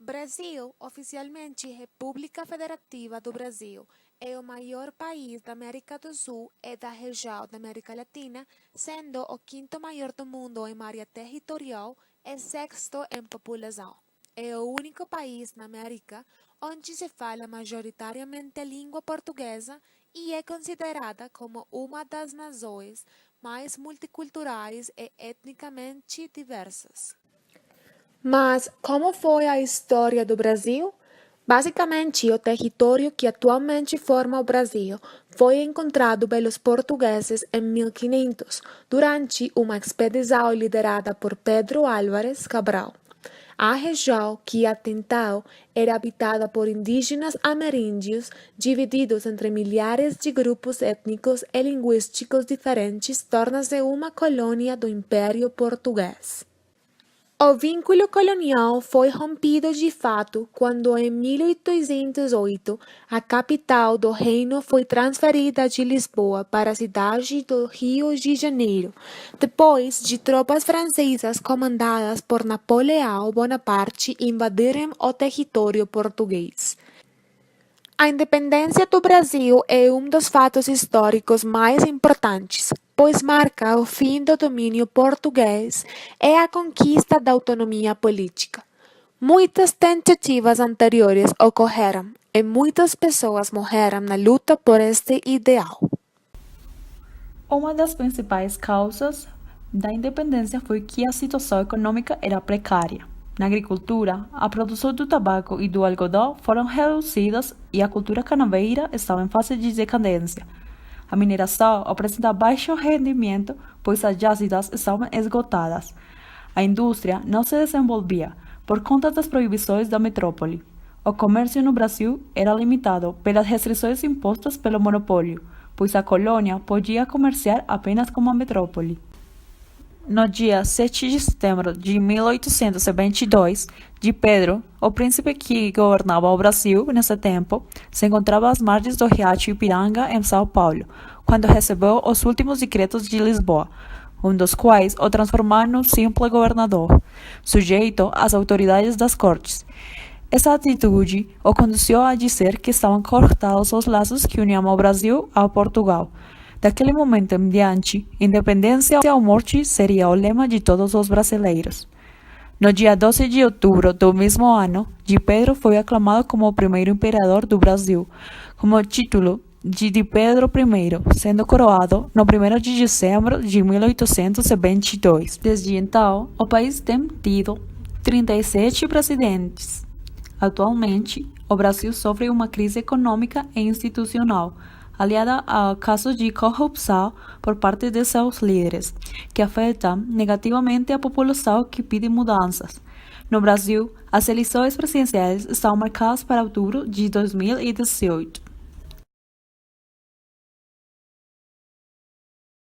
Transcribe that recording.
Brasil, oficialmente República Federativa do Brasil, é o maior país da América do Sul e da região da América Latina, sendo o quinto maior do mundo em área territorial e sexto em população. É o único país na América onde se fala majoritariamente a língua portuguesa e é considerada como uma das nações mais multiculturais e etnicamente diversas. Mas como foi a história do Brasil? Basicamente, o território que atualmente forma o Brasil foi encontrado pelos portugueses em 1500, durante uma expedição liderada por Pedro Álvares Cabral. A região, que até então era habitada por indígenas ameríndios, divididos entre milhares de grupos étnicos e linguísticos diferentes, torna-se uma colônia do Império Português. O vínculo colonial foi rompido de fato quando, em 1808, a capital do reino foi transferida de Lisboa para a cidade do Rio de Janeiro, depois de tropas francesas comandadas por Napoleão Bonaparte invadirem o território português. A independência do Brasil é um dos fatos históricos mais importantes, pois marca o fim do domínio português e a conquista da autonomia política. Muitas tentativas anteriores ocorreram e muitas pessoas morreram na luta por este ideal. Uma das principais causas da independência foi que a situação econômica era precária. Na agricultura, a produção do tabaco e do algodão foram reduzidas e a cultura canaveira estava em fase de decadência. A mineração apresenta baixo rendimento, pois as jazidas estavam esgotadas. A indústria não se desenvolvia por conta das proibições da metrópole. O comércio no Brasil era limitado pelas restrições impostas pelo monopólio, pois a colônia podia comerciar apenas com a metrópole. No dia 7 de setembro de 1822, Dom Pedro, o príncipe que governava o Brasil nesse tempo, se encontrava às margens do riacho Ipiranga, em São Paulo, quando recebeu os últimos decretos de Lisboa, um dos quais o transformaram num simples governador, sujeito às autoridades das cortes. Essa atitude o conduziu a dizer que estavam cortados os laços que uniam o Brasil a Portugal. Daquele momento em diante, independência ou morte seria o lema de todos os brasileiros. No dia 12 de outubro do mesmo ano, Dom Pedro foi aclamado como o primeiro imperador do Brasil, com o título de Dom Pedro I, sendo coroado no 1º de dezembro de 1822. Desde então, o país tem tido 37 presidentes. Atualmente, o Brasil sofre uma crise econômica e institucional, aliada a casos de corrupção por parte de seus líderes, que afetam negativamente a população que pede mudanças. No Brasil, as eleições presidenciais estão marcadas para outubro de 2018.